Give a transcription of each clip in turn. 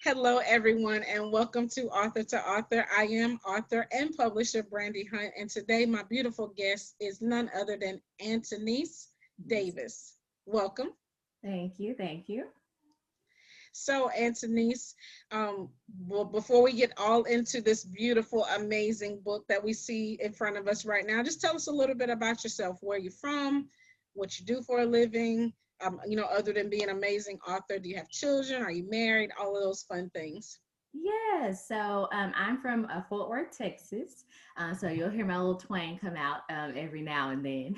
Hello, everyone, and welcome to Author to Author. I am author and publisher Brandy Hunt, and today my beautiful guest is none other than Antonese Davis. Welcome. Thank you. Thank you. So, Antonese, well, before we get all into this beautiful, amazing book that we see in front of us right now, just tell us a little bit about yourself. Where you're from, what you do for a living. Other than being an amazing author, do you have children? Are you married? All of those fun things. I'm from Fort Worth, Texas. So you'll hear my little twang come out every now and then.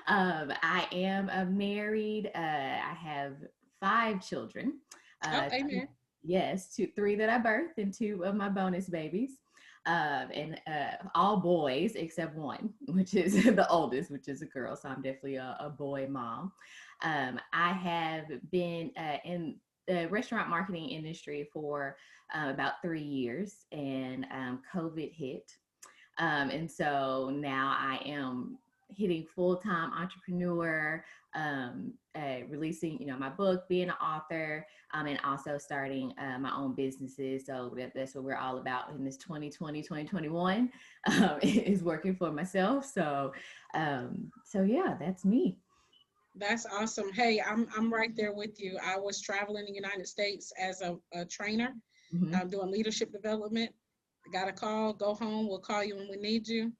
I am married. I have five children. Oh, Uh, amen. yes, three that I birthed and two of my bonus babies. And all boys except one, which is the oldest, which is a girl. So I'm definitely a boy mom. I have been in the restaurant marketing industry for about 3 years, and COVID hit. And so now I am hitting full-time entrepreneur, releasing, my book, being an author, and also starting my own businesses. So that's what we're all about in this 2020, 2021 is working for myself. So yeah, that's me. That's awesome. Hey, I'm right there with you. I was traveling in the United States as a trainer, Hmm. doing leadership development. I got a call, go home, we'll call you when we need you.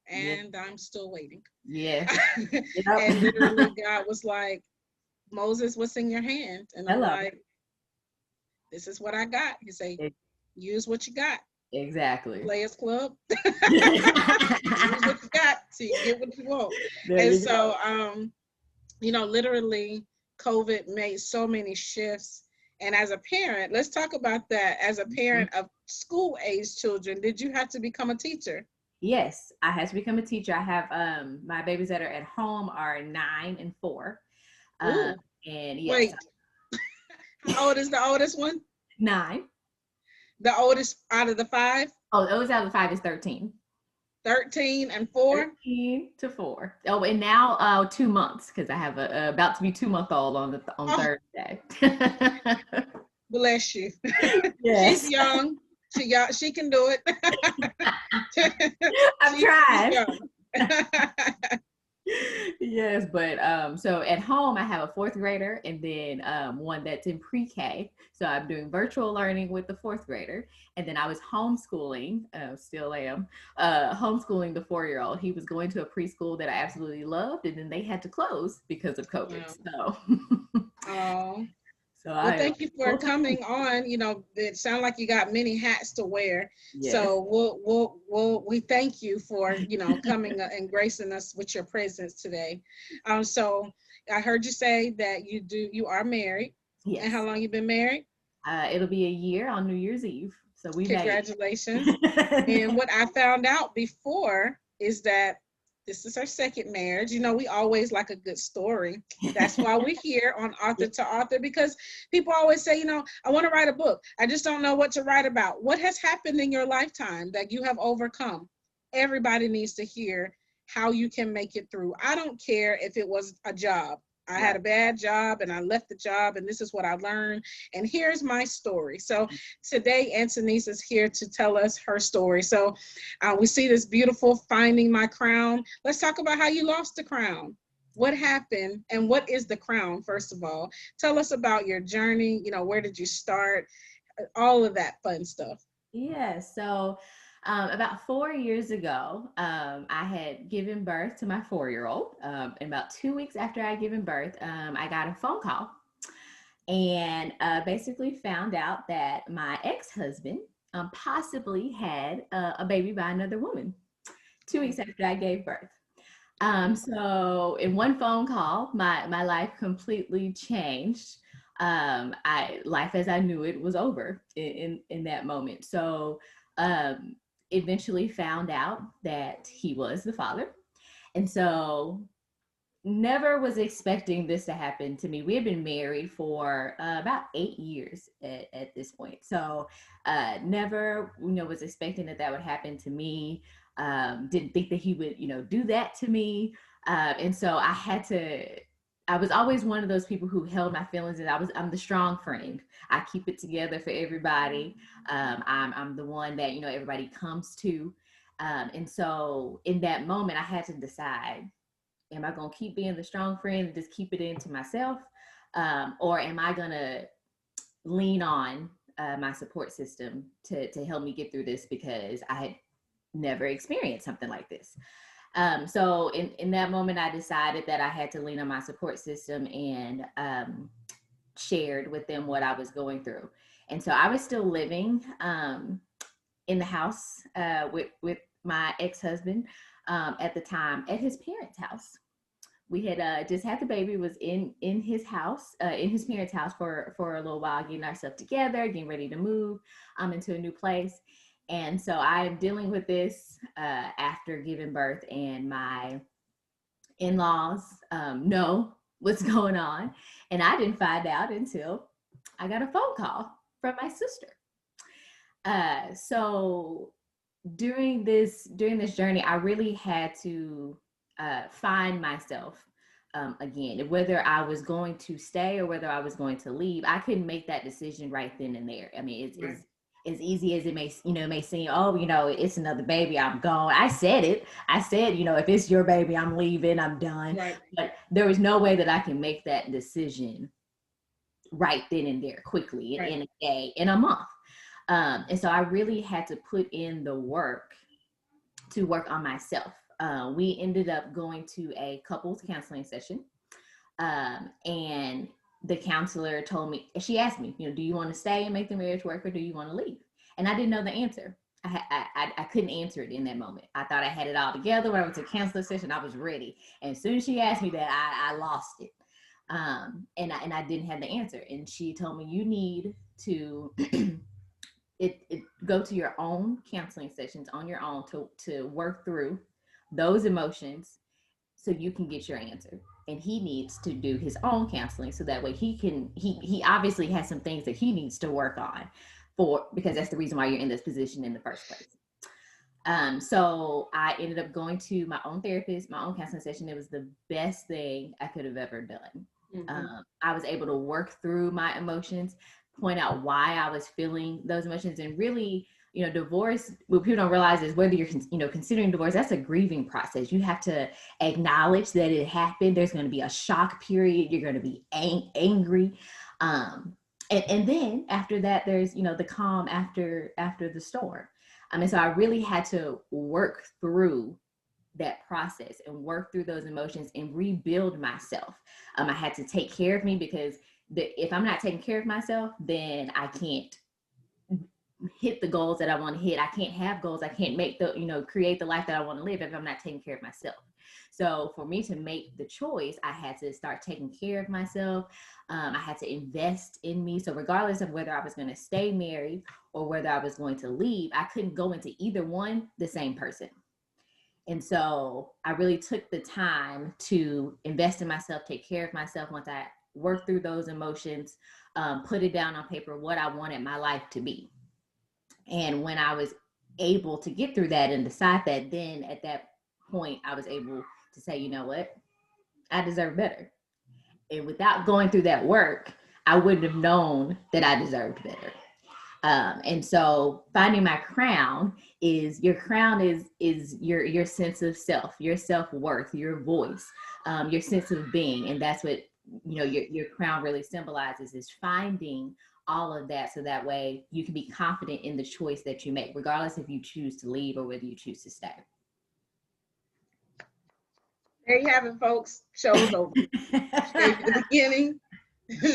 Yeah. And I'm still waiting. Yes. And Yep. literally, God was like, Moses, what's in your hand? And I'm Hello. like, this is what I got. He say, E- use what you got. Exactly. Players Club. Use There what you got till you get what you want. And you so, go. literally, COVID made so many shifts. And as a parent, let's talk about that. As a Mhm. parent of school age children, did you have to become a teacher? Yes, I had to become a teacher. I have my babies that are at home are 9 and 4. Um, Ooh, and yes, wait, how old is the oldest one? 9. The oldest out of the five? Oh, those out of the 5 is 13. 13 and 4? 13 to 4. Oh, and now 2 months because I have a about to be 2 month old on Oh, Thursday. bless you. She's Yes, young. She can do it. I'm She's trying. young. Yes, but so at home I have a fourth grader and then one that's in pre-K. So I'm doing virtual learning with the fourth grader, and then I was homeschooling, still am, homeschooling the 4-year-old. He was going to a preschool that I absolutely loved, and then they had to close because of COVID. Wow. So, Oh. so Well, I am thank you for full time. coming on. It sounds like you got many hats to wear. Yes. So we thank you for coming and gracing us with your presence today. So I heard you say that you are married, and how Yes. long you been married? It'll be a year on New Year's Eve. So we made Congratulations. And it. what I found out before is that this is her second marriage. We always like a good story. That's why we're here on Author to Author, because people always say, I want to write a book. I just don't know what to write about. What has happened in your lifetime that you have overcome? Everybody needs to hear how you can make it through. I don't care if it was a job. I had Right. a bad job and I left the job, and this is what I learned. And here's my story. So today, Antonese is here to tell us her story. So we see this beautiful Finding My Crown. Let's talk about how you lost the crown. What happened and what is the crown, first of all? Tell us about your journey. Where did you start? All of that fun stuff. Yeah, so about 4 years ago, I had given birth to my 4-year-old. And about 2 weeks after I had given birth, I got a phone call and basically found out that my ex-husband possibly had a baby by another woman 2 weeks after I gave birth. So in one phone call, my life completely changed. I life as I knew it was over in that moment. So um, eventually found out that he was the father, and so never was expecting this to happen to me. We had been married for about 8 years at this point, so never was expecting that would happen to me. Didn't think that he would do that to me, and so I had to I was always one of those people who held my feelings, and I'm the strong friend. I keep it together for everybody. I'm the one that, you know, everybody comes to. And so in that moment, I had to decide, am I going to keep being the strong friend and just keep it into myself? Or am I going to lean on my support system to help me get through this, because I had never experienced something like this. So in that moment, I decided that I had to lean on my support system, and shared with them what I was going through. And so I was still living in the house with my ex-husband at the time, at his parents' house. We had just had the baby, was in his house, in his parents' house for a little while, getting ourselves together, getting ready to move into a new place. And so I'm dealing with this after giving birth, and my in-laws know what's going on. And I didn't find out until I got a phone call from my sister. So during this journey, I really had to find myself again, whether I was going to stay or whether I was going to leave. I couldn't make that decision right then and there. I mean, it's Right. as easy as it may, may seem. Oh, it's another baby, I'm gone. I said it. I said, if it's your baby, I'm leaving, I'm done. Right. But there was no way that I can make that decision right then and there, quickly, Right. in a day, in a month. And so I really had to put in the work to work on myself. We ended up going to a couples counseling session. And the counselor told me, she asked me, do you want to stay and make the marriage work, or do you want to leave? And I didn't know the answer. I couldn't answer it in that moment. I thought I had it all together. When I went to counseling session, I was ready. And as soon as she asked me that, I lost it. And I didn't have the answer. And she told me, you need to go to your own counseling sessions on your own to work through those emotions so you can get your answer. And he needs to do his own counseling, so that way he obviously has some things that he needs to work on, because that's the reason why you're in this position in the first place. So I ended up going to my own therapist, my own counseling session. It was the best thing I could have ever done. Mm-hmm. I was able to work through my emotions, point out why I was feeling those emotions, and really, divorce, what people don't realize is, whether you're, considering divorce, that's a grieving process. You have to acknowledge that it happened. There's going to be a shock period. You're going to be angry. And then after that, there's, the calm after the storm. And so I really had to work through that process and work through those emotions and rebuild myself. I had to take care of me, because if I'm not taking care of myself, then I can't hit the goals that I want to hit. I can't have goals. I can't make create the life that I want to live if I'm not taking care of myself. So for me to make the choice, I had to start taking care of myself. I had to invest in me. So regardless of whether I was going to stay married or whether I was going to leave, I couldn't go into either one the same person. And so I really took the time to invest in myself, take care of myself. Once I worked through those emotions, put it down on paper, what I wanted my life to be. And when I was able to get through that and decide that, then at that point, I was able to say, you know what, I deserve better. And without going through that work, I wouldn't have known that I deserved better. And so finding my crown is, your crown is your sense of self, your self-worth, your voice, your sense of being. And that's what, your crown really symbolizes, is finding all of that, so that way you can be confident in the choice that you make, regardless if you choose to leave or whether you choose to stay. There you have it, folks. Show's over. She gave you the beginning.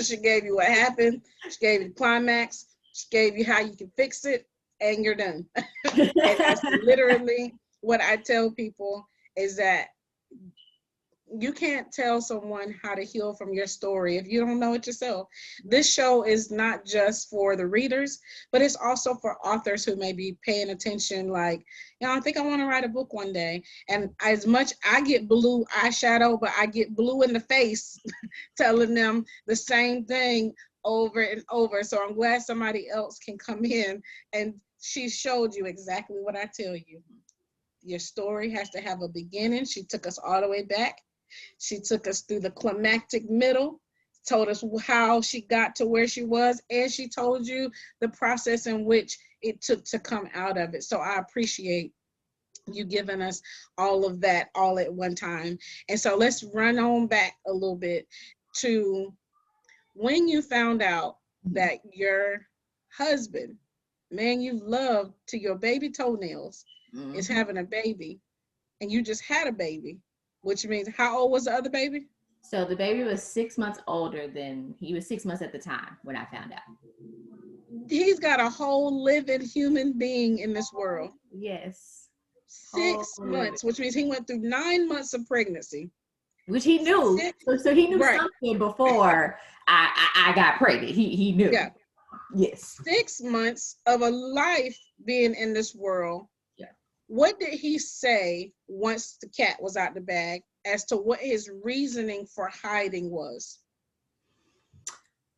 She gave you what happened. She gave you the climax. She gave you how you can fix it, and you're done. And that's literally what I tell people, is that you can't tell someone how to heal from your story if you don't know it yourself. This show is not just for the readers, but it's also for authors who may be paying attention, like, I think I want to write a book one day. And as much I get blue eyeshadow, but I get blue in the face telling them the same thing over and over. So I'm glad somebody else can come in, and she showed you exactly what I tell you. Your story has to have a beginning. She took us all the way back She took us through the climactic middle, told us how she got to where she was, and she told you the process in which it took to come out of it. So I appreciate you giving us all of that all at one time. And so let's run on back a little bit to when you found out that your husband, man you've loved to your baby toenails, is having a baby, and you just had a baby, which means how old was the other baby? So the baby was 6 months older than he was 6 months at the time when I found out. He's got a whole living human being in this world. Yes. 6 months, which means he went through 9 months of pregnancy. Which he knew. So he knew something before I got pregnant. He knew. Yeah. Yes. 6 months of a life being in this world. Yeah. What did he say once the cat was out the bag as to what his reasoning for hiding was?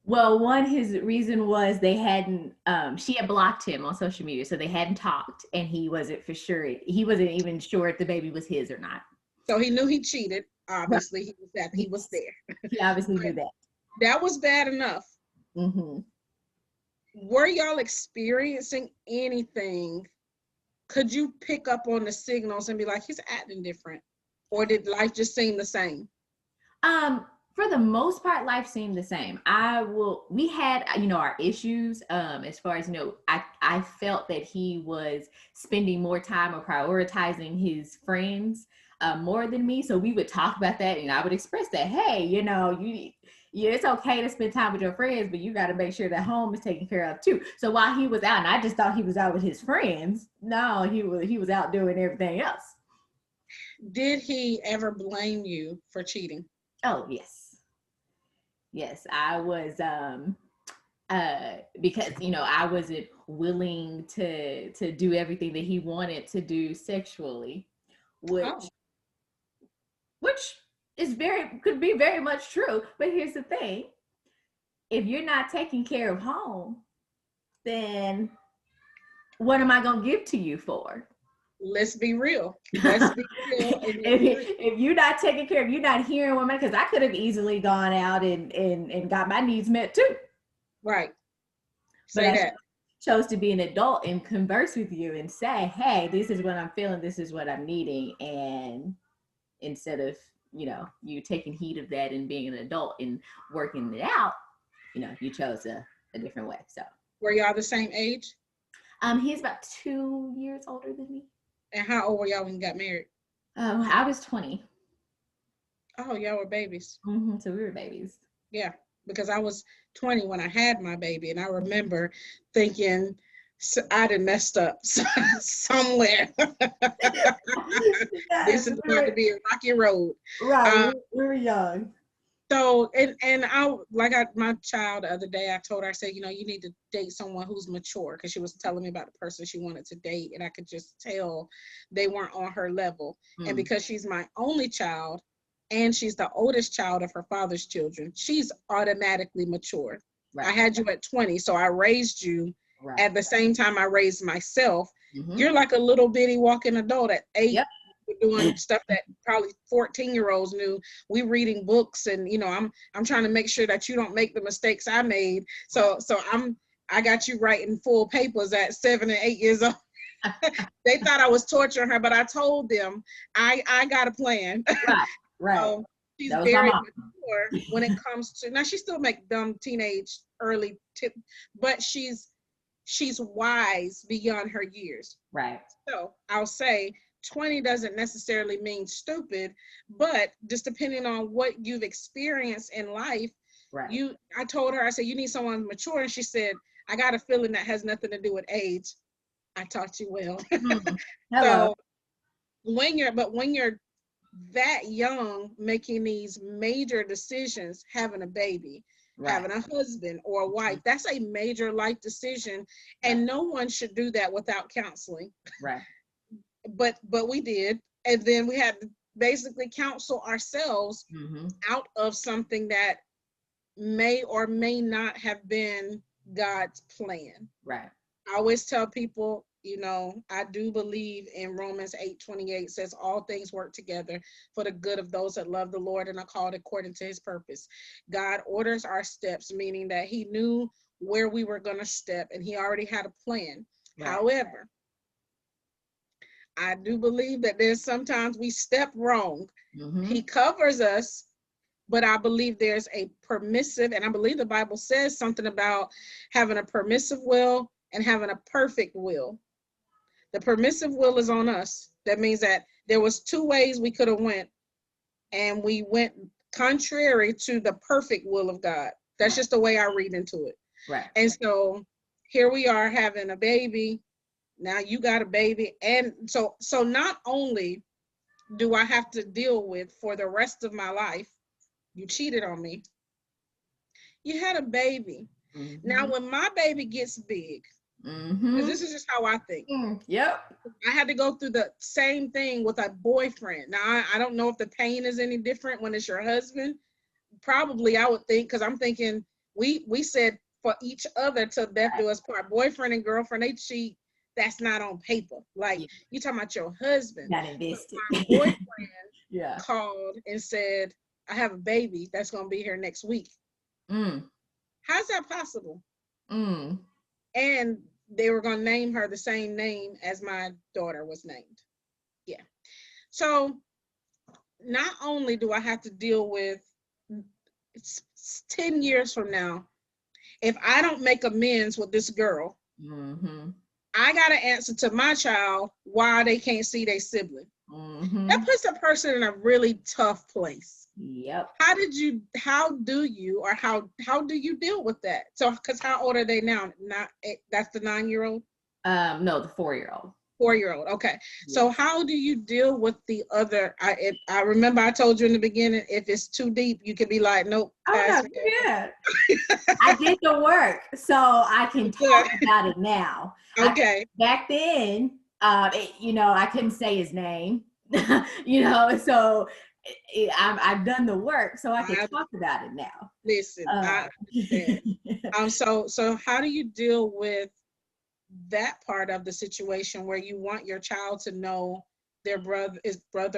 Well, one, his reason was they hadn't, she had blocked him on social media, so they hadn't talked, and he wasn't for sure. He wasn't even sure if the baby was his or not. So he knew he cheated. Obviously, he was there. He obviously knew that. That was bad enough. Mm-hmm. Were y'all experiencing anything? Could you pick up on the signals and be like, he's acting different? Or did life just seem the same? For the most part, life seemed the same. We had, our issues, as far as, I felt that he was spending more time or prioritizing his friends more than me. So we would talk about that, and I would express that, hey, it's okay to spend time with your friends, but you got to make sure that home is taken care of too. So while he was out, and I just thought he was out with his friends, no, he was out doing everything else. Did he ever blame you for cheating? Oh, yes. Yes, I was, because, I wasn't willing to do everything that he wanted to do sexually, which is could be very much true. But here's the thing. If you're not taking care of home, then what am I going to give to you for? Let's be real. Let's be real. If you're not taking care of, you're not hearing women, because I could have easily gone out and got my needs met too. Right. Say that. Chose to be an adult and converse with you and say, hey, this is what I'm feeling, this is what I'm needing. And instead of, you taking heed of that and being an adult and working it out, you chose a different way. So were y'all the same age? He's about 2 years older than me. And how old were y'all when you got married? I was 20. Oh, y'all were babies. Mm-hmm, so we were babies. Yeah, because I was 20 when I had my baby, and I remember thinking, so I done messed up somewhere. This is about to be a rocky road. Right, we were young. So, and my child the other day, I told her, I said, you need to date someone who's mature, because she was telling me about the person she wanted to date, and I could just tell they weren't on her level. And because she's my only child, and she's the oldest child of her father's children, she's automatically mature. Right. I had you at 20, so I raised you at the same time I raised myself. Mm-hmm. You're like a little bitty walking adult at 8. Yep. Doing stuff that probably 14-year-olds knew. We reading books, and I'm trying to make sure that you don't make the mistakes I made. So I got you writing full papers at 7 and 8 years old. They thought I was torturing her, but I told them I got a plan. Right. So she's very mature when it comes to, now she still make dumb teenage early tip, but she's wise beyond her years. Right. So I'll say 20 doesn't necessarily mean stupid, but just depending on what you've experienced in life. Right. I told her, I said, you need someone mature. And she said, I got a feeling that has nothing to do with age. I taught you well. So when you're that young, making these major decisions, having a baby, having a husband or a wife, that's a major life decision. And no one should do that without counseling. Right. But we did, and then we had to basically counsel ourselves out of something that may or may not have been God's plan. Right. I always tell people, You know, I do believe in Romans 8:28 says all things work together for the good of those that love the Lord and are called according to his purpose. God orders our steps, meaning that he knew where we were going to step and he already had a plan. Right. However, I do believe that there's sometimes we step wrong. He covers us, but I believe there's a permissive, and I believe the Bible says something about having a permissive will and having a perfect will. The permissive will is on us. That means that there was two ways we could have went, and we went contrary to the perfect will of God. That's just the way I read into it. Right. And so here we are having a baby. Now you got a baby. And so not only do I have to deal with for the rest of my life, you cheated on me. You had a baby. Now when my baby gets big, because this is just how I think. Yep. I had to go through the same thing with a boyfriend. Now, I don't know if the pain is any different when it's your husband. Probably, I would think, because I'm thinking we said for each other till death do us part. Boyfriend and girlfriend, they cheat. That's not on paper. Like, you talking about your husband. Not invested. My boyfriend called and said, I have a baby that's going to be here next week. How's that possible? And they were going to name her the same name as my daughter was named. Yeah. So not only do I have to deal with, it's 10 years from now, if I don't make amends with this girl, I got to answer to my child why they can't see their sibling. That puts a person in a really tough place. Yep. How do you deal with that? So, because how old are they now? That's the 9-year-old? No, the 4-year-old. 4-year-old. Okay. So how do you deal with the other? I remember I told you in the beginning, if it's too deep, you can be like, nope. Oh, no, yeah. I did the work, so I can talk about it now. Okay. Back then, I couldn't say his name, so I've done the work, so I can talk about it now. Listen, I understand. So how do you deal with that part of the situation where you want your child to know their brother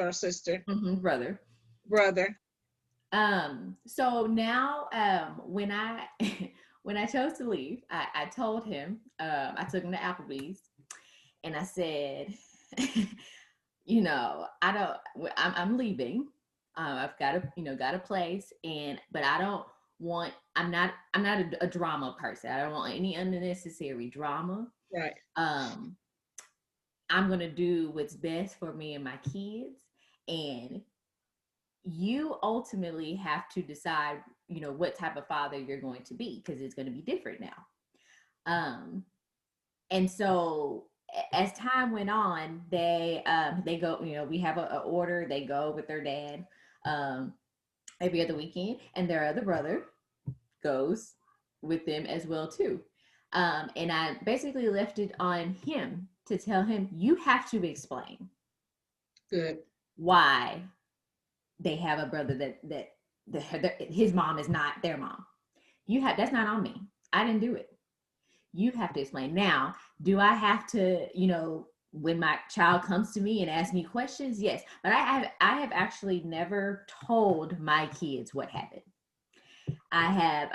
or sister? Brother. So now, when I when I chose to leave, I told him, I took him to Applebee's, and I said, I'm leaving. I've got a place, but I'm not a drama person. I don't want any unnecessary drama. Right. I'm gonna do what's best for me and my kids, and you ultimately have to decide, what type of father you're going to be, because it's going to be different now. And so as time went on, they go, we have a order, they go with their dad every other weekend, and their other brother goes with them as well too. And I basically left it on him to tell him, you have to explain why they have a brother that his mom is not their mom. That's not on me. I didn't do it. You have to explain. Now, do I have to, when my child comes to me and asks me questions? Yes. But I have actually never told my kids what happened. I have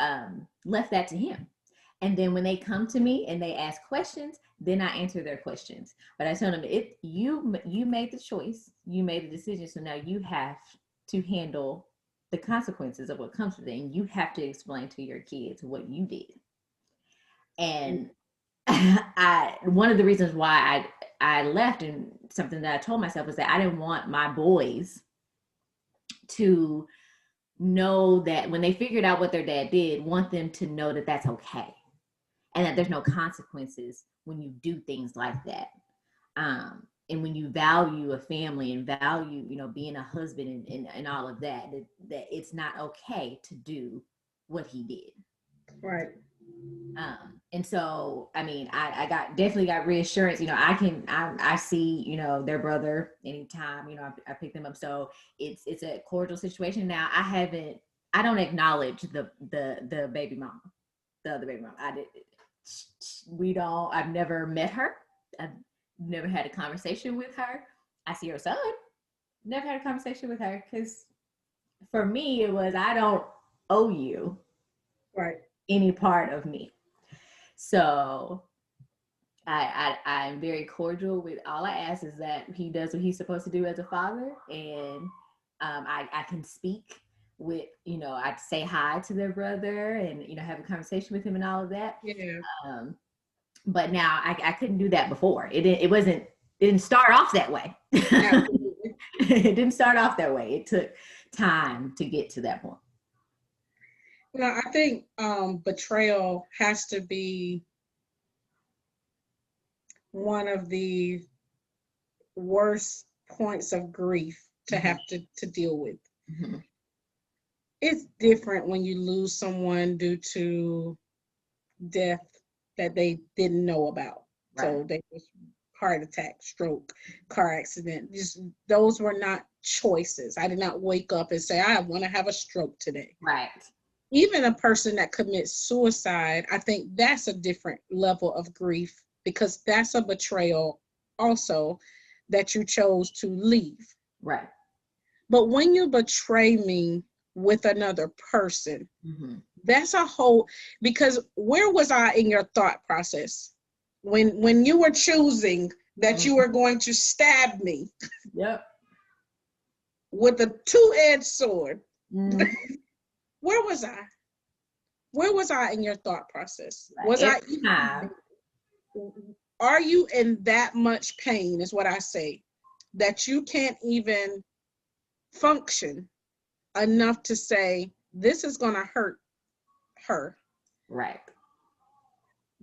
left that to him. And then when they come to me and they ask questions, then I answer their questions. But I tell them, you made the choice, you made the decision, so now you have to handle the consequences of what comes with it, and you have to explain to your kids what you did. And one of the reasons why I left, and something that I told myself, was that I didn't want my boys to know that when they figured out what their dad did, want them to know that that's okay, and that there's no consequences when you do things like that. And when you value a family and value, being a husband and all of that, that it's not okay to do what he did. Right. And so, I mean, I definitely got reassurance. I see, their brother anytime, I pick them up. So it's a cordial situation. Now I don't acknowledge the baby mama, the other baby mama. I've never met her. I've never had a conversation with her. I see her son. Never had a conversation with her because for me, it was, I don't owe you Right. any part of me. So I'm very cordial with, all I ask is that he does what he's supposed to do as a father. And I can speak with, I'd say hi to their brother and, have a conversation with him and all of that. Yeah. But now I couldn't do that before. It didn't start off that way. Absolutely. It didn't start off that way. It took time to get to that point. Well, I think betrayal has to be one of the worst points of grief to have to deal with. Mm-hmm. It's different when you lose someone due to death that they didn't know about. Right. So they was heart attack, stroke, car accident. Those were not choices. I did not wake up and say, I want to have a stroke today. Right. Even a person that commits suicide, I think that's a different level of grief, because that's a betrayal also, that you chose to leave. Right. But when you betray me with another person, that's a whole, because where was I in your thought process? When you were choosing that you were going to stab me with a two-edged sword, where was I? Where was I in your thought process? Was are you in that much pain, is what I say, that you can't even function enough to say, this is going to hurt her? Right.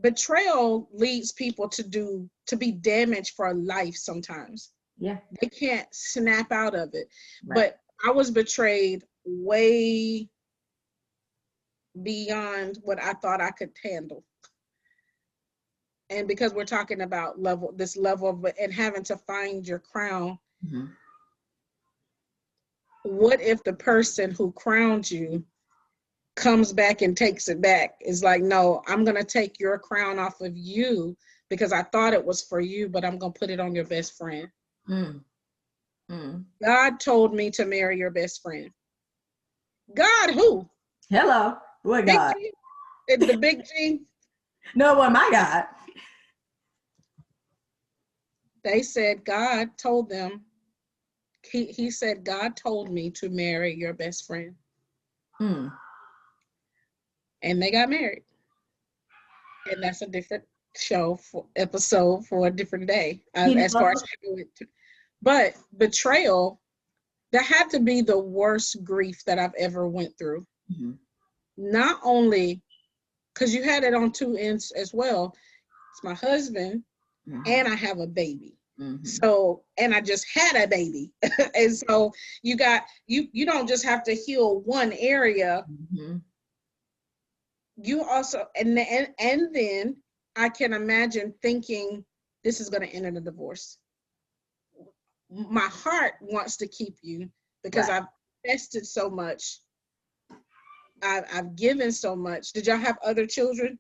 Betrayal leads people to be damaged for life sometimes. Yeah. They can't snap out of it. Right. But I was betrayed way beyond what I thought I could handle. And because we're talking about this level of, and having to find your crown, what if the person who crowned you comes back and takes it back? It's like, no, I'm going to take your crown off of you because I thought it was for you, but I'm going to put it on your best friend. God told me to marry your best friend. God who? Hello. What God? The big G? No, what my God? They said God told them, he said, God told me to marry your best friend. And they got married. And that's a different episode for a different day, as far as but betrayal, that had to be the worst grief that I've ever went through. Not only because you had it on two ends as well. It's my husband and I have a baby. So, and I just had a baby. And so you don't just have to heal one area. You also, and then I can imagine thinking this is going to end in a divorce. My heart wants to keep you because I've invested so much. I've given so much. Did y'all have other children?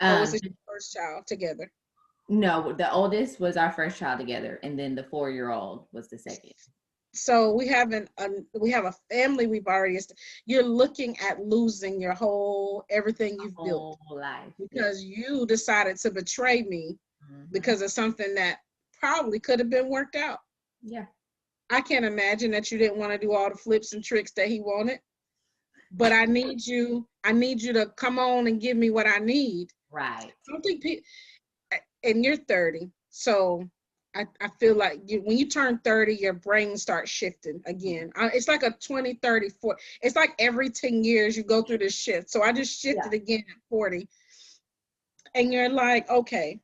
Or was it your first child together? No, the oldest was our first child together, and then the 4-year-old was the second. So we have a family we've already. You're looking at losing your everything you've built life because you decided to betray me because of something that probably could have been worked out. Yeah, I can't imagine that you didn't want to do all the flips and tricks that he wanted, but I need you to come on and give me what I need. Right. I don't think and you're 30, so I feel like when you turn 30, your brain starts shifting again. It's like a 20, 30, 40. It's like every 10 years you go through this shift. So I just shifted again at 40. And you're like, okay,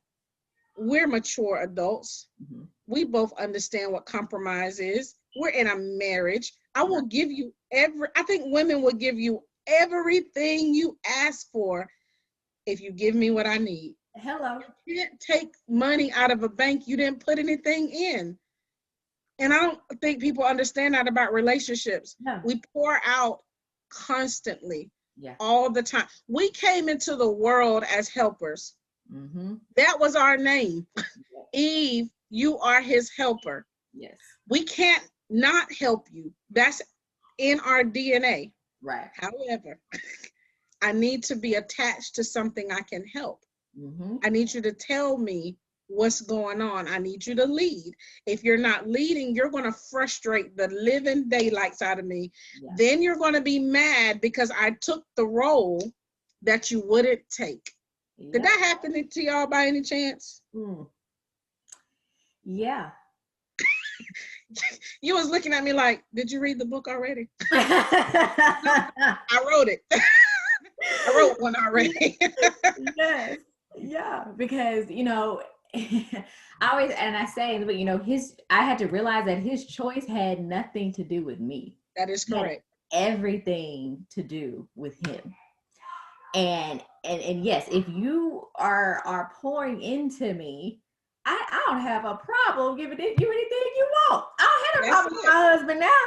we're mature adults. We both understand what compromise is. We're in a marriage. I will give you I think women will give you everything you ask for if you give me what I need. Hello. You can't take money out of a bank you didn't put anything in. And I don't think people understand that about relationships. No. We pour out constantly, all the time. We came into the world as helpers. Mm-hmm. That was our name. Eve, you are his helper. Yes. We can't not help you. That's in our DNA. Right. However, I need to be attached to something I can help. Mm-hmm. I need you to tell me what's going on. I need you to lead. If you're not leading, you're going to frustrate the living daylights out of me. Yeah. Then you're going to be mad because I took the role that you wouldn't take. Yeah. Did that happen to y'all by any chance? Mm. Yeah. You was looking at me like, did you read the book already? I wrote it. I wrote one already. Yes. Yeah. Because, I always, and I say, but I had to realize that his choice had nothing to do with me. That is correct. Everything to do with him. And yes, if you are pouring into me, I don't have a problem giving you anything you want. I don't have a problem with my husband now.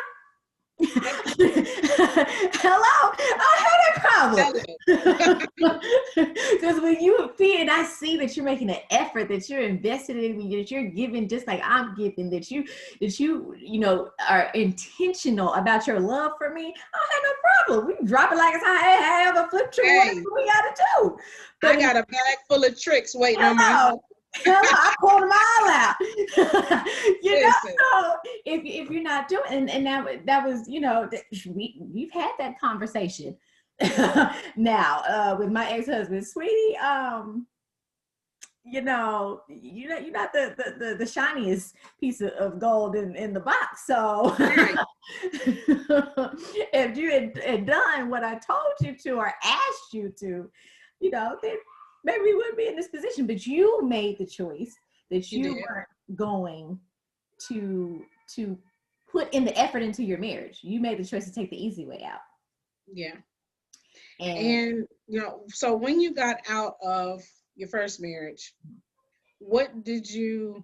Hello, I had a problem. Because when you feel and I see that you're making an effort, that you're invested in me, that you're giving just like I'm giving, that you are intentional about your love for me, I don't have no problem. We can drop it like it's hot, have a flip tree, whatever we gotta do. But I got a bag full of tricks waiting on my house. Hell, I pulled them all out. So if you're not doing, and that was, we've had that conversation now with my ex-husband, sweetie. You're not the shiniest piece of gold in the box. So if you had done what I told you to or asked you to, then maybe we wouldn't be in this position. But you made the choice that you weren't going to put in the effort into your marriage. You made the choice to take the easy way out. Yeah. And so when you got out of your first marriage, what did you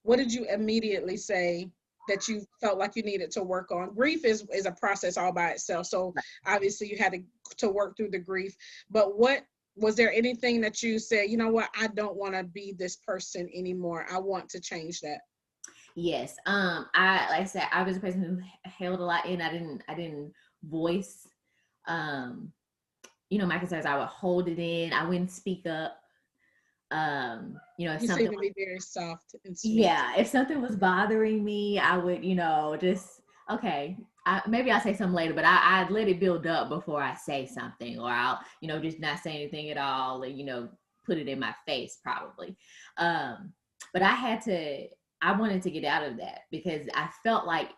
immediately say that you felt like you needed to work on? Grief is a process all by itself. So obviously you had to work through the grief, but was there anything that you said, you know what, I don't want to be this person anymore, I want to change that? Yes. Like I said, I was a person who held a lot in. I didn't voice my concerns. I would hold it in. I wouldn't speak up. If you something seem to be very soft and sweet. Yeah, if something was bothering me, I would, just okay. Maybe I'll say something later, but I'd let it build up before I say something, or I'll, just not say anything at all, and put it in my face probably. But I wanted to get out of that because I felt like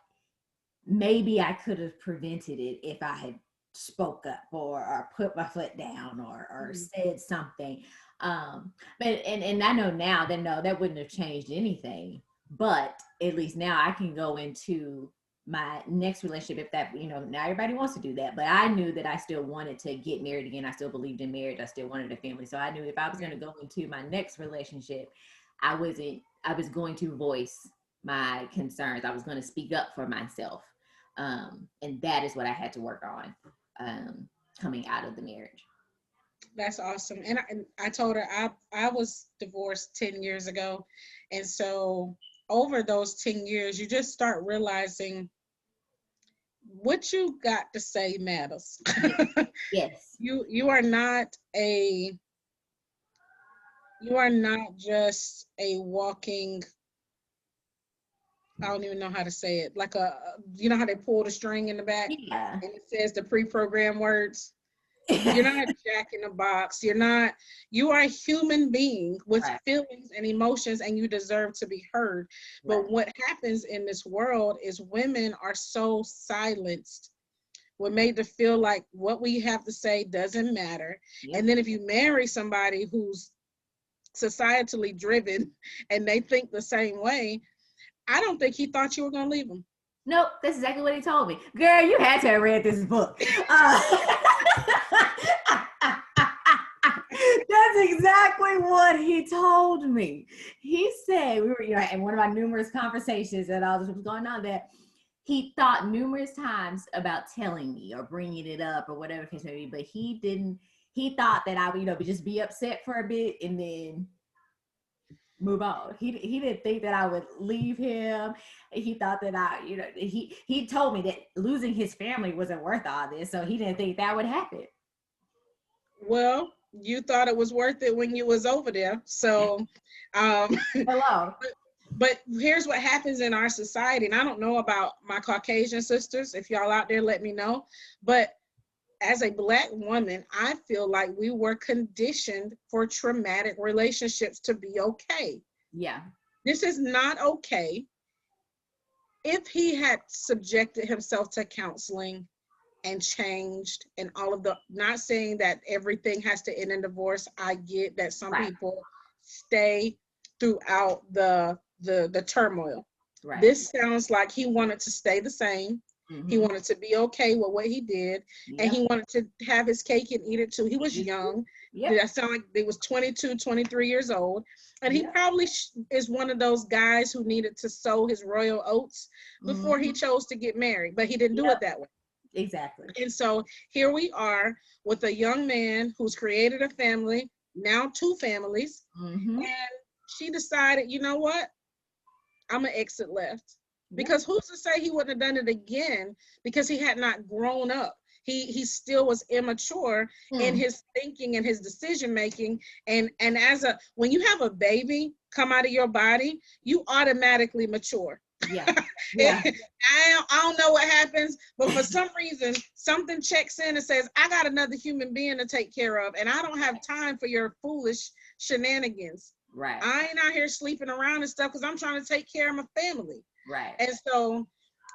maybe I could have prevented it if I had spoke up or put my foot down or said something. But I know now that no, that wouldn't have changed anything. But at least now I can go into my next relationship if that, now everybody wants to do that. But I knew that I still wanted to get married again. I still believed in marriage. I still wanted a family. So I knew if I was going to go into my next relationship, I was going to voice my concerns. I was going to speak up for myself. And that is what I had to work on coming out of the marriage. That's awesome. And I told her I was divorced 10 years ago. And so over those 10 years, you just start realizing what you got to say matters. Yes. You are not just a walking, I don't even know how to say it, like you know how they pull the string in the back? Yeah. And it says the pre-programmed words? You're not Jack in the Box. You are a human being with feelings and emotions, and you deserve to be heard. But what happens in this world is women are so silenced. We're made to feel like what we have to say doesn't matter. Yep. And then if you marry somebody who's societally driven and they think the same way, I don't think he thought you were going to leave him. Nope, that's exactly what he told me. Girl, you had to have read this book. That's exactly what he told me. He said, we were, in one of our numerous conversations and all this was going on, that he thought numerous times about telling me or bringing it up or whatever case may be, but he didn't he thought that I would, just be upset for a bit and then move on. He didn't think that I would leave him. He thought that he told me that losing his family wasn't worth all this, so he didn't think that would happen. Well, you thought it was worth it when you was over there. So, Hello. But here's what happens in our society, and I don't know about my Caucasian sisters. If y'all out there, let me know. But as a Black woman, I feel like we were conditioned for traumatic relationships to be okay. Yeah. This is not okay. If he had subjected himself to counseling and changed and all of the, not saying that everything has to end in divorce. I get that some people stay throughout the turmoil. Right. This sounds like he wanted to stay the same. Mm-hmm. He wanted to be okay with what he did, and he wanted to have his cake and eat it too. He was young. Yep. That sound like he was 22, 23 years old. And he probably is one of those guys who needed to sow his royal oats before he chose to get married, but he didn't do it that way. Exactly. And so here we are with a young man who's created a family, now 2 families, and she decided, you know what? I'm gonna exit left. Because who's to say he wouldn't have done it again because he had not grown up. He still was immature in his thinking and his decision making. And when you have a baby come out of your body, you automatically mature. Yeah. Yeah. I don't know what happens, but for some reason, something checks in and says, I got another human being to take care of, and I don't have time for your foolish shenanigans. Right. I ain't out here sleeping around and stuff because I'm trying to take care of my family. Right. And so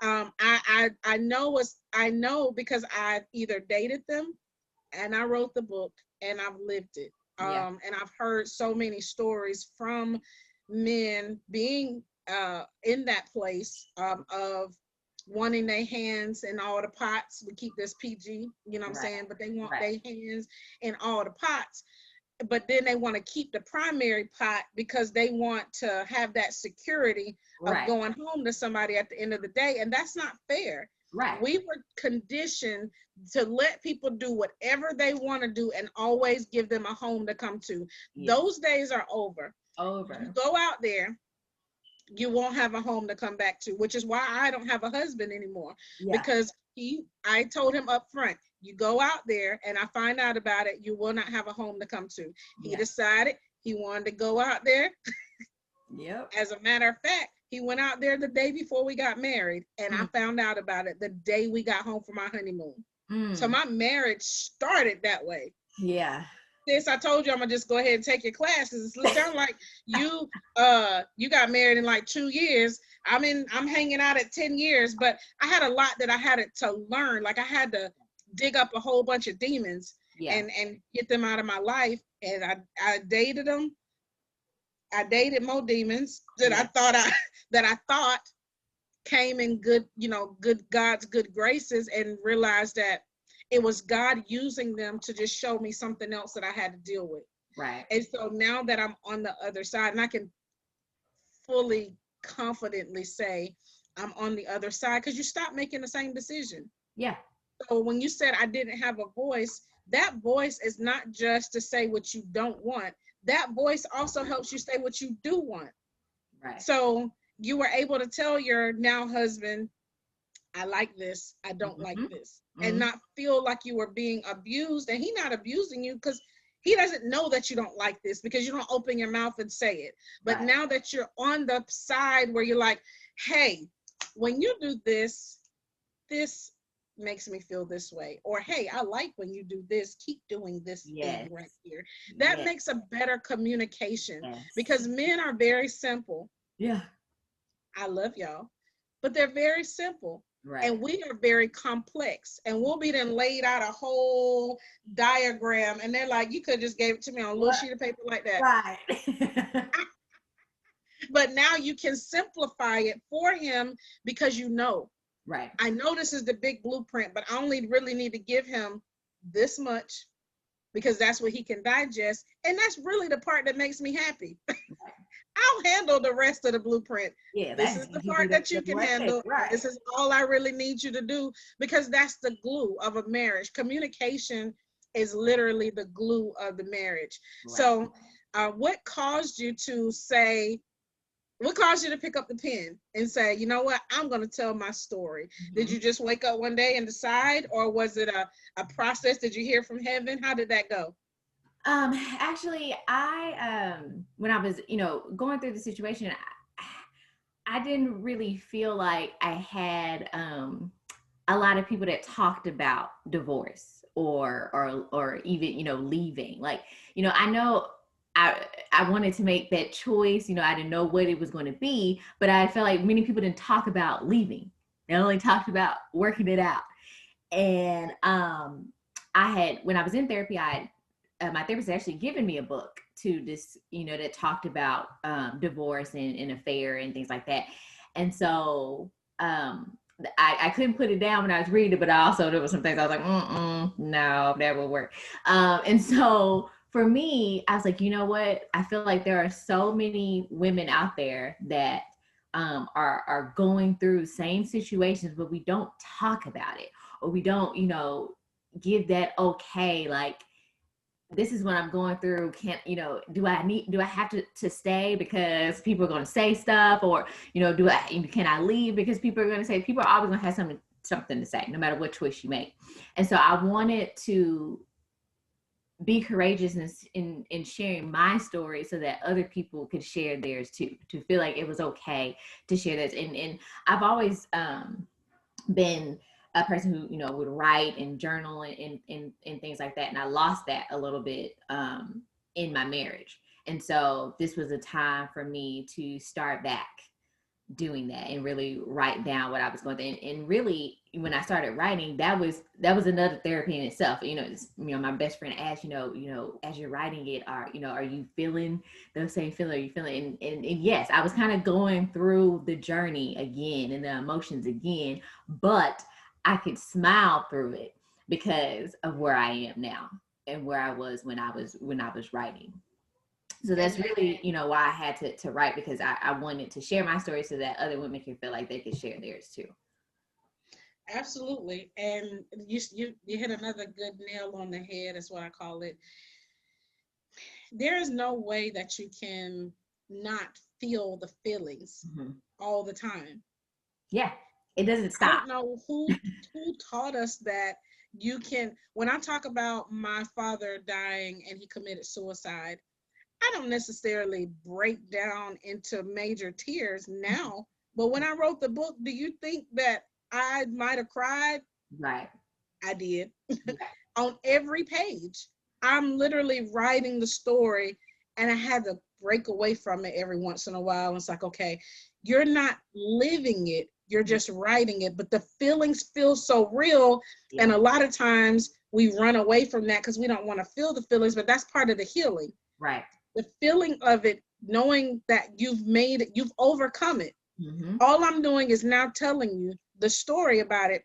I know because I've either dated them and I wrote the book and I've lived it. And I've heard so many stories from men being in that place of wanting their hands in all the pots. We keep this PG, you know what I'm saying? But they want their hands in all the pots. But then they want to keep the primary pot because they want to have that security of going home to somebody at the end of the day. And that's not fair. Right. We were conditioned to let people do whatever they want to do and always give them a home to come to. Yes. Those days are over. You go out there, you won't have a home to come back to, which is why I don't have a husband anymore. Yeah. Because I told him up front, you go out there and I find out about it, you will not have a home to come to. He decided he wanted to go out there. Yep. As a matter of fact, he went out there the day before we got married, and I found out about it the day we got home from our honeymoon. So my marriage started that way. Yeah. This, I told you I'm gonna just go ahead and take your classes. It sounds like you got married in like 2 years. I'm hanging out at 10 years, but I had a lot that I had to learn. Like I had to dig up a whole bunch of demons and get them out of my life. And I dated them. I dated more demons that I thought came in good God's good graces, and realized that it was God using them to just show me something else that I had to deal with. Right. And so now that I'm on the other side, and I can fully confidently say I'm on the other side, because you stop making the same decision. Yeah. So when you said I didn't have a voice, that voice is not just to say what you don't want. That voice also helps you say what you do want. Right. So you were able to tell your now husband, I like this, I don't like this, and not feel like you were being abused. And he's not abusing you because he doesn't know that you don't like this because you don't open your mouth and say it. But now that you're on the side where you're like, hey, when you do this, this makes me feel this way. Or, hey, I like when you do this, keep doing this thing right here. That makes a better communication because men are very simple. Yeah. I love y'all, but they're very simple. Right. And we are very complex, and we'll be then laid out a whole diagram, and they're like, you could just gave it to me on a little sheet of paper like that. Right. But now you can simplify it for him because you know. Right. I know this is the big blueprint, but I only really need to give him this much because that's what he can digest. And that's really the part that makes me happy. I'll handle the rest of the blueprint. Yeah, this is the part that you can handle. Right. This is all I really need you to do, because that's the glue of a marriage. Communication is literally the glue of the marriage. Right. So what caused you to say, what caused you to pick up the pen and say, you know what, I'm going to tell my story? Did you just wake up one day and decide, or was it a process? Did you hear from heaven? How did that go? Actually, I when I was, going through the situation, I didn't really feel like I had a lot of people that talked about divorce or even, leaving. Like, I know I wanted to make that choice. I didn't know what it was going to be, but I felt like many people didn't talk about leaving. They only talked about working it out. And when I was in therapy, my therapist had actually given me a book to this, that talked about divorce and affair and things like that. And so I couldn't put it down when I was reading it, but there was some things I was like, no, that would work. And so for me, I was like, you know what? I feel like there are so many women out there that are going through the same situations, but we don't talk about it, or we don't, give that okay, like, this is what I'm going through. Do I have to stay because people are going to say stuff, or, can I leave because people are going to say, people are always going to have something to say, no matter what choice you make. And so I wanted to be courageous in sharing my story so that other people could share theirs too, to feel like it was okay to share this. And I've always been a person who, would write and journal and things like that. And I lost that a little bit in my marriage. And so this was a time for me to start back doing that and really write down what I was going through. And really, when I started writing, that was another therapy in itself. My best friend asked, as you're writing it, are you feeling the same feeling? Are you feeling? And yes, I was kind of going through the journey again and the emotions again, but I could smile through it because of where I am now and where I was when I was writing. So that's really, why I had to write, because I wanted to share my story so that other women can feel like they could share theirs too. Absolutely. And you hit another good nail on the head, is what I call it. There is no way that you can not feel the feelings all the time. Yeah, it doesn't stop. I don't know who taught us that you can. When I talk about my father dying and he committed suicide, I don't necessarily break down into major tears now. But when I wrote the book, do you think that I might have cried? Right. I did. On every page. I'm literally writing the story, and I had to break away from it every once in a while. It's like, okay, you're not living it, you're just writing it, but the feelings feel so real. Yeah. And a lot of times we run away from that because we don't want to feel the feelings, but that's part of the healing. Right. The feeling of it, knowing that you've made it, you've overcome it. All I'm doing is now telling you the story about it.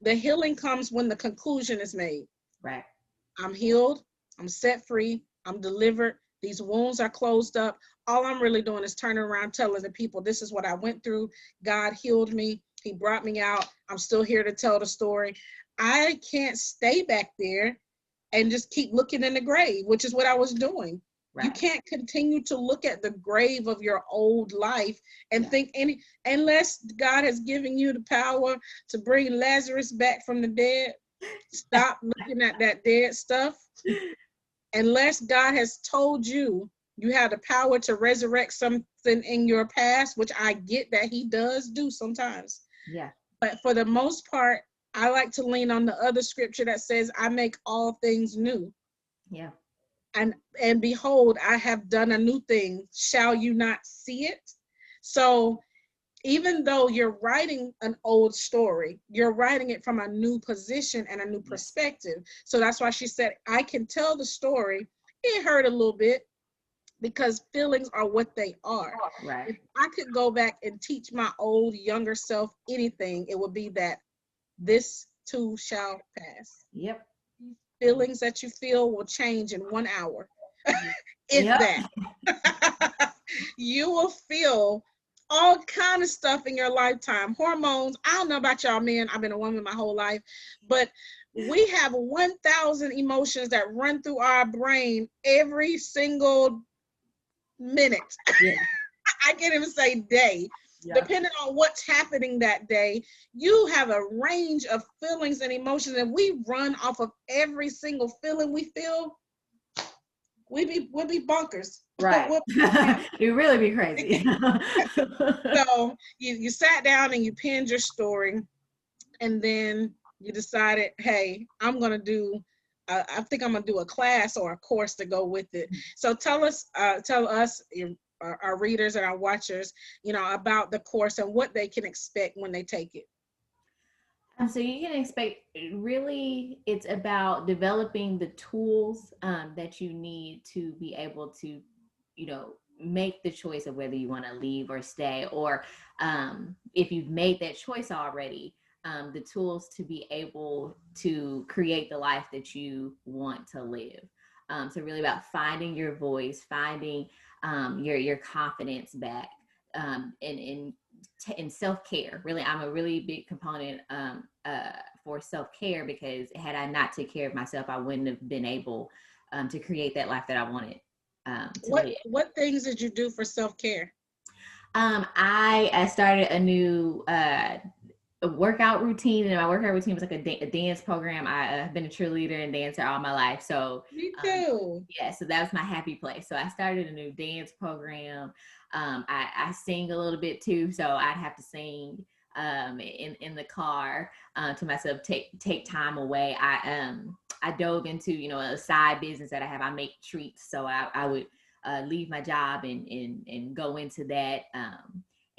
The healing comes when the conclusion is made. Right. I'm healed. I'm set free. I'm delivered. These wounds are closed up. All I'm really doing is turning around, telling the people, this is what I went through. God healed me. He brought me out. I'm still here to tell the story. I can't stay back there and just keep looking in the grave, which is what I was doing. Right. You can't continue to look at the grave of your old life and think unless God has given you the power to bring Lazarus back from the dead. Stop looking at that dead stuff. Unless God has told you you have the power to resurrect something in your past, which I get that he does do sometimes. Yeah. But for the most part, I like to lean on the other scripture that says, I make all things new. Yeah. And behold, I have done a new thing. Shall you not see it? So even though you're writing an old story, you're writing it from a new position and a new perspective. So that's why she said, I can tell the story. It hurt a little bit because feelings are what they are. Right. If I could go back and teach my old, younger self anything, it would be that this too shall pass. Yep. Feelings that you feel will change in 1 hour. If that. You will feel all kind of stuff in your lifetime. Hormones. I don't know about y'all men. I've been a woman my whole life. But We have 1,000 emotions that run through our brain every single minute. Yeah. I can't even say day. Yeah. Depending on what's happening that day, you have a range of feelings and emotions, and we run off of every single feeling we feel. We'll be bonkers. Right. It really be crazy. So you sat down and you penned your story, and then you decided, hey, I'm gonna do. I think I'm gonna do a class or a course to go with it. So tell us, our readers and our watchers, about the course and what they can expect when they take it. So you can expect, really, it's about developing the tools that you need to be able to, make the choice of whether you want to leave or stay, or if you've made that choice already, the tools to be able to create the life that you want to live. So really about finding your voice, finding your confidence back, and self-care. Really, I'm a really big component for self-care, because had I not take care of myself, I wouldn't have been able to create that life that I wanted to live. What things did you do for self-care? I started a new workout routine, and my workout routine was like a dance program. I've been a cheerleader and dancer all my life, so Me too. yeah, so that was my happy place. So I started a new dance program. I sing a little bit too, so I'd have to sing in the car to myself, take time away. I dove into a side business that I have. I make treats, so I would leave my job and go into that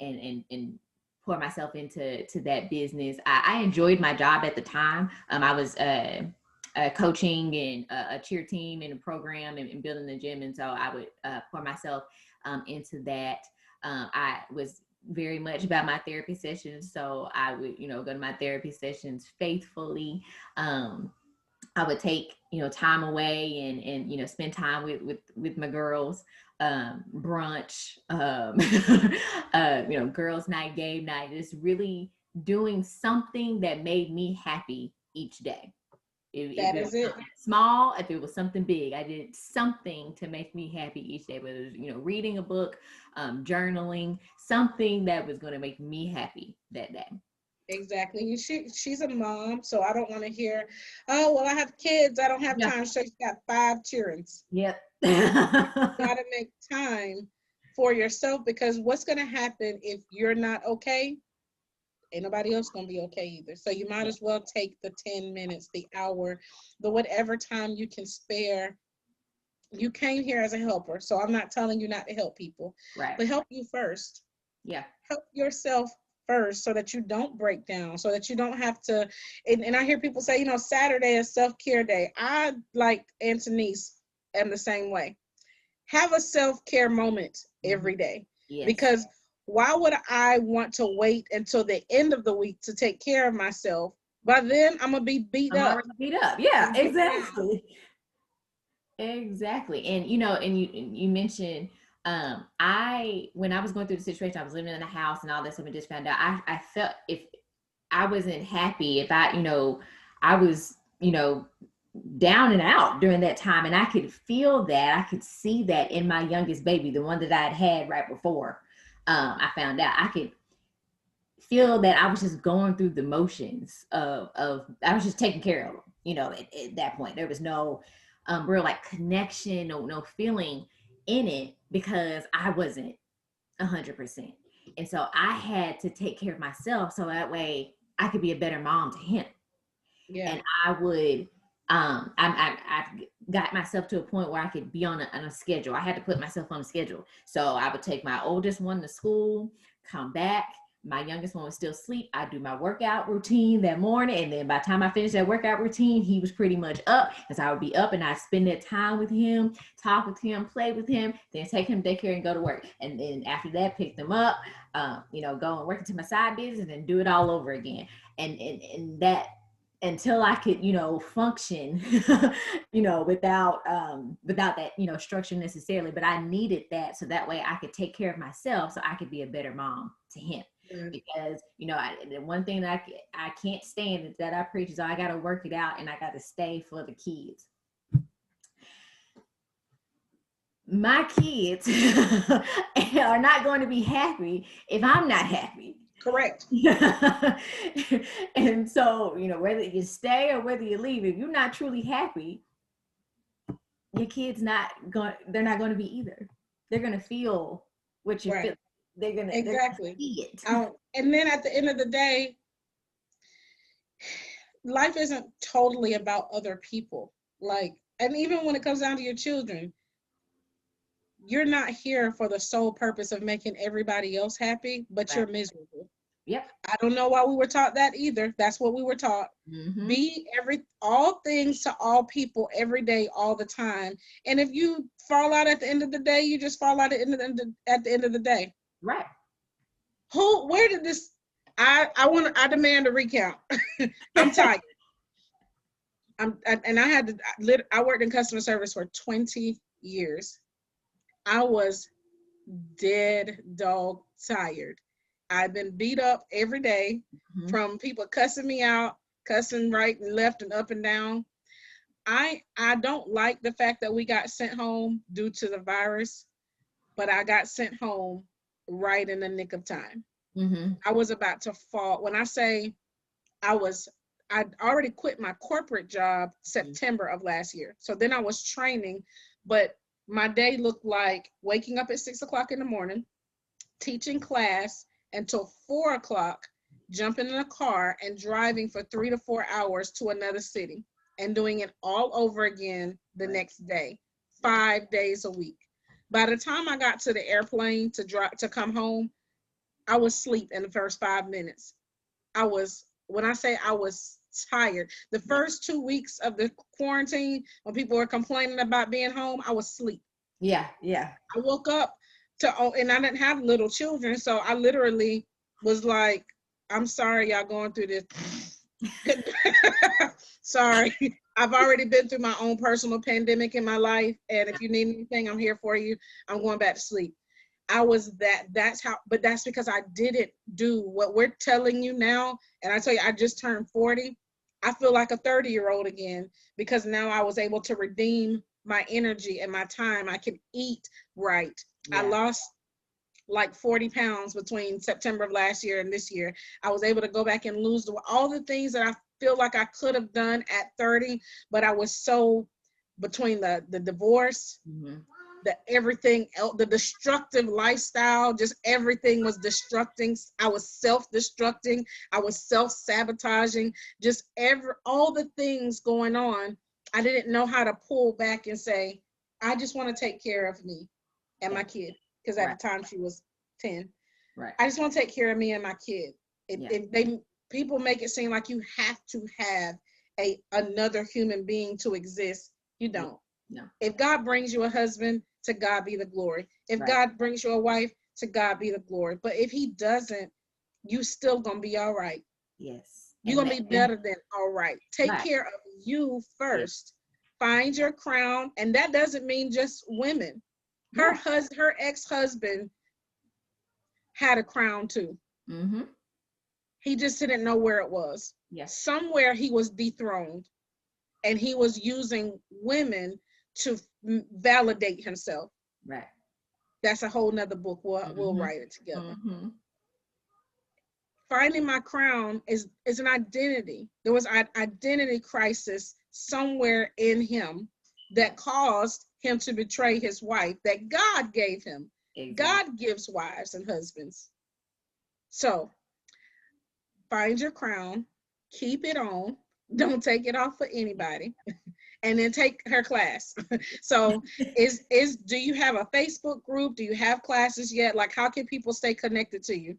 and pour myself into that business. I enjoyed my job at the time. I was coaching and a cheer team and a program and building the gym, and so I would pour myself into that. I was very much about my therapy sessions, so I would go to my therapy sessions faithfully. I would take time away and spend time with my girls, brunch, girls night, game night, just really doing something that made me happy each day. If it was something small, if it was something big, I did something to make me happy each day, whether it was reading a book, journaling, something that was going to make me happy that day. Exactly. She's a mom, so I don't want to hear, oh, well, I have kids, I don't have time. So she's got 5 children. Yep. You got to make time for yourself, because what's going to happen if you're not okay? Ain't nobody else going to be okay either. So you might as well take the 10 minutes, the hour, the whatever time you can spare. You came here as a helper, so I'm not telling you not to help people, right? But help you first. Yeah. Help yourself first, so that you don't break down, so that you don't have to. And I hear people say, Saturday is self-care day. I, like Antonese, am the same way. Have a self-care moment every day. Yes. Because why would I want to wait until the end of the week to take care of myself? By then, I'm going to be beat up. Yeah, exactly. Exactly. And, you mentioned, when I was going through the situation, I was living in a house and all this, and I just found out, I felt if I wasn't happy, if I was, down and out during that time. And I could feel that, I could see that in my youngest baby, the one that I'd had right before I found out. I could feel that I was just going through the motions of I was just taking care of them, at that point. There was no real connection, no feeling in it, because I wasn't 100%. And so I had to take care of myself, so that way I could be a better mom to him. Yeah. And I would I got myself to a point where I could be on a schedule. I had to put myself on a schedule. So I would take my oldest one to school, come back. My youngest one was still asleep. I'd do my workout routine that morning. And then by the time I finished that workout routine, he was pretty much up. Because I would be up and I'd spend that time with him, talk with him, play with him, then take him to daycare and go to work. And then after that, pick them up, go and work into my side business and do it all over again. And that, until I could, function, without that, structure necessarily, but I needed that. So that way I could take care of myself, so I could be a better mom to him. because, the one thing that I can't stand is that I preach is, I got to work it out and I got to stay for the kids. My kids are not going to be happy if I'm not happy. Correct. And so, whether you stay or whether you leave, if you're not truly happy, your kids they're not going to be either. They're going to feel what you feel. They're going to see it. And then at the end of the day, life isn't totally about other people. And even when it comes down to your children, you're not here for the sole purpose of making everybody else happy, but you're miserable. Yep. I don't know why we were taught that either. That's what we were taught. Mm-hmm. Be all things to all people every day, all the time. And if you fall out at the end of the day, you just fall out at the end of the day. Right. Where did this? I demand a recount. I'm tired. I worked in customer service for 20 years. I was dead dog tired. I've been beat up every day from people cussing me out, cussing right and left and up and down. I don't like the fact that we got sent home due to the virus, but I got sent home right in the nick of time. Mm-hmm. I was about to fall. When I say I'd already quit my corporate job September of last year. So then I was training, but my day looked like waking up at 6:00 in the morning, teaching class until 4:00, jumping in a car and driving for 3 to 4 hours to another city and doing it all over again the next day, 5 days a week. By the time I got to the airplane to come home, I was asleep in the first 5 minutes. When I say I was tired, the first 2 weeks of the quarantine, when people were complaining about being home, I was asleep. Yeah. I woke up and I didn't have little children, so I literally was like, I'm sorry y'all going through this. Sorry. I've already been through my own personal pandemic in my life, and if you need anything, I'm here for you. I'm going back to sleep. That's because I didn't do what we're telling you now. And I tell you, I just turned 40. I feel like a 30-year-old again, because now I was able to redeem my energy and my time. I can eat right. Yeah. I lost like 40 pounds between September of last year and this year. I was able to go back and lose all the things that I feel like I could have done at 30, but I was so between the divorce, everything else, the destructive lifestyle, just everything was destructing. I was self-destructing. I was self-sabotaging, just all the things going on. I didn't know how to pull back and say, I just want to take care of me and my kid. Because at the time she was 10. Right. I just want to take care of me and my kid. People make it seem like you have to have another human being to exist. You don't. No. If God brings you a husband, to God be the glory. If God brings you a wife, to God be the glory. But if he doesn't, you still gonna be all right. Yes. You're gonna be better than all right. Take care of you first. Yes. Find your crown. And that doesn't mean just women. Her ex-husband had a crown too. Mm-hmm. He just didn't know where it was. Yes. Somewhere he was dethroned, and he was using women to validate himself. Right. That's a whole nother book. We'll write it together. Mm-hmm. Finding my crown is an identity. There was an identity crisis somewhere in him that caused him to betray his wife that God gave him. Exactly. God gives wives and husbands. So find your crown, keep it on, don't take it off for anybody, and then take her class. So do you have a Facebook group? Do you have classes yet? Like, how can people stay connected to you?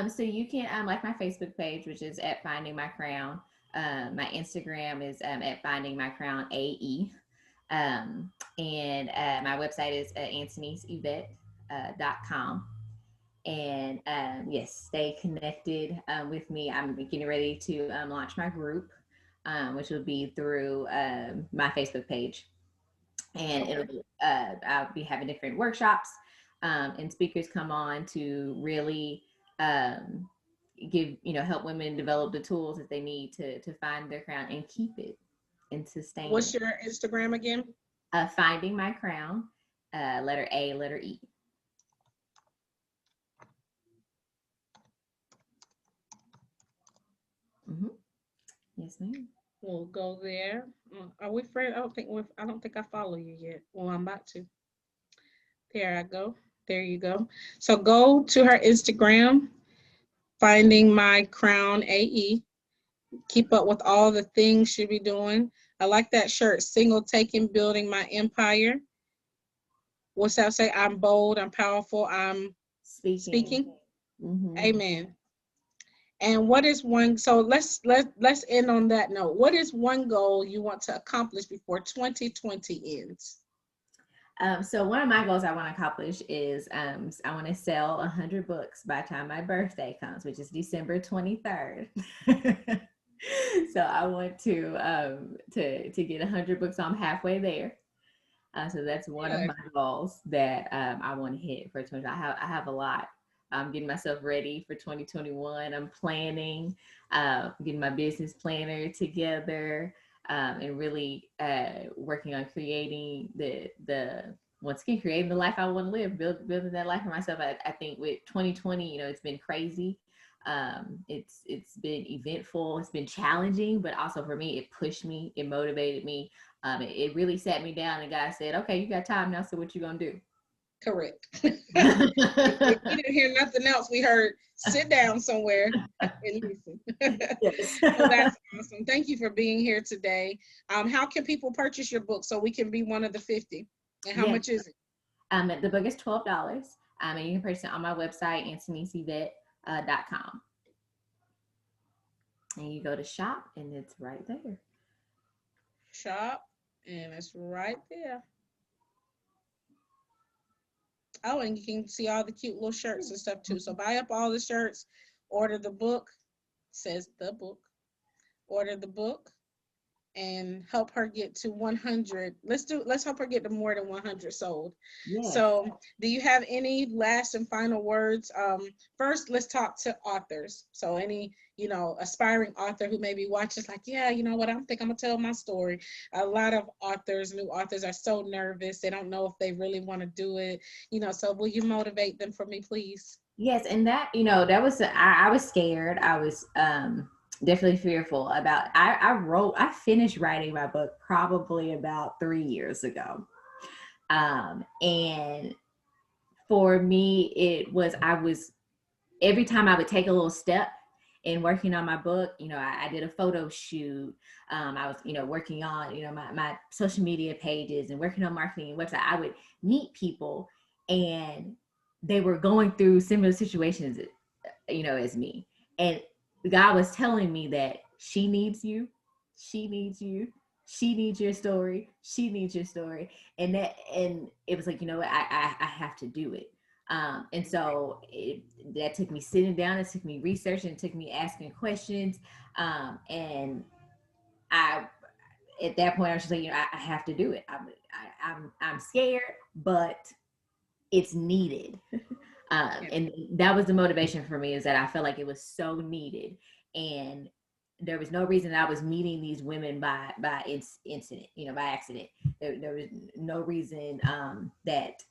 So you can like my Facebook page, which is at Finding My Crown. My Instagram is at Finding My Crown AE. And my website is AntoneseYvette.com. And yes, stay connected with me. I'm getting ready to launch my group, which will be through my Facebook page. And I'll be having different workshops and speakers come on to really um, help women develop the tools that they need to find their crown and keep it and sustain What's it. your Instagram again? Finding my crown, letter A, letter E. Mm-hmm. Yes, ma'am. We'll go there. Are we friends? I don't think I follow you yet. Well, I'm about to. There I go. There you go. So go to her Instagram, Finding My Crown AE. Keep up with all the things she'll be doing. I like that shirt, Single Taking, Building My Empire. What's that say? I'm bold, I'm powerful, I'm Speaking. speaking. Mm-hmm. Amen. And what is one, so let's end on that note. What is one goal you want to accomplish before 2020 ends? So one of my goals I want to accomplish is I want to sell 100 books by the time my birthday comes, which is December 23rd. So I want to get 100 books. So I'm halfway there. So that's one of my goals that I want to hit for 20. I have a lot. I'm getting myself ready for 2021. I'm planning, getting my business planner together, and really working on creating the once again creating the life I want to live, building that life for myself. I think with 2020, it's been crazy. It's been eventful. It's been challenging, but also for me, it pushed me, it motivated me. It really sat me down, and God said, "Okay, you got time now. So what you gonna do?" Correct. If we didn't hear nothing else, we heard sit down somewhere and listen. Yes. Well, that's awesome. Thank you for being here today. How can people purchase your book so we can be one of the 50? And how Yes. much is it? The book is $12. And you can purchase it on my website, AntoneseYvette.com. And you go to shop, and it's right there. Shop, and it's right there. Oh, and you can see all the cute little shirts and stuff too. So buy up all the shirts, order the book, says the book, order the book, and help her get to 100. Let's help her get to more than 100 sold. Yes. So do you have any last and final words? First, let's talk to authors. So any, aspiring author who maybe watches like, yeah, you know what, I'm gonna tell my story. A lot of authors, new authors, are so nervous. They don't know if they really want to do it. So will you motivate them for me, please? Yes, and that was I was scared. I was definitely fearful about. I finished writing my book probably about 3 years ago, and for me I was every time I would take a little step in working on my book, I did a photo shoot. I was, working on, my social media pages and working on marketing and website. I would meet people, and they were going through similar situations, as me. And God was telling me that she needs you. She needs you. She needs your story. She needs your story. And it was like, I have to do it. And so that took me sitting down, it took me researching, it took me asking questions. And at that point, I was just like, I have to do it. I'm scared, but it's needed. And that was the motivation for me, is that I felt like it was so needed. And there was no reason I was meeting these women by incident, by accident. There was no reason that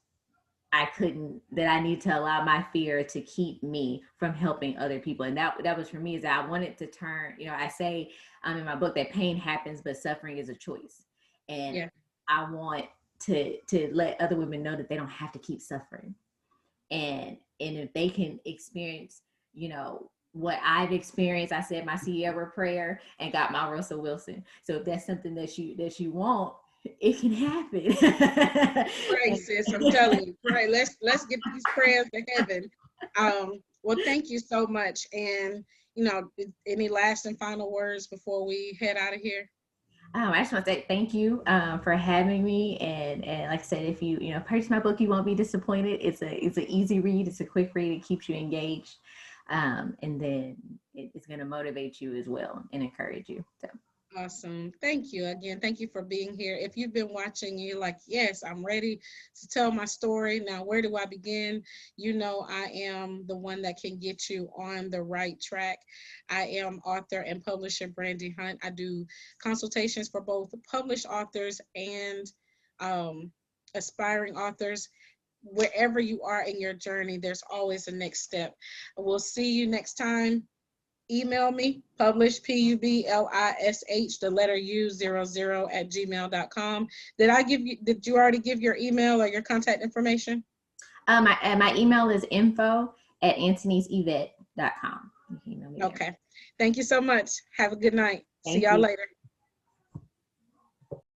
I need to allow my fear to keep me from helping other people. And that was for me, is that I wanted to turn, I say in my book that pain happens, but suffering is a choice. And I want to let other women know that they don't have to keep suffering. And if they can experience, what I've experienced, I said my Sierra prayer and got my Russell Wilson. So if that's something that you want, it can happen. Pray, sis. I'm telling you, pray. Let's get these prayers to heaven. Well, thank you so much. And any last and final words before we head out of here? I just want to say thank you for having me. And like I said, if you purchase my book, you won't be disappointed. It's an easy read. It's a quick read. It keeps you engaged, and then it's going to motivate you as well and encourage you. So Awesome. Thank you again. Thank you for being here. If you've been watching, you're like, yes, I'm ready to tell my story. Now, where do I begin? You know, I am the one that can get you on the right track. I am author and publisher Brandy Hunt. I do consultations for both published authors and um, aspiring authors. Wherever you are in your journey, there's always a next step. We'll see you next time. Email me, publish, PUBLISH, the letter U00 at gmail.com. Did you already give your email or your contact information? My email is info@antoneseevent.com. You can email me there. Okay. Thank you so much. Have a good night. See Thank y'all you. later.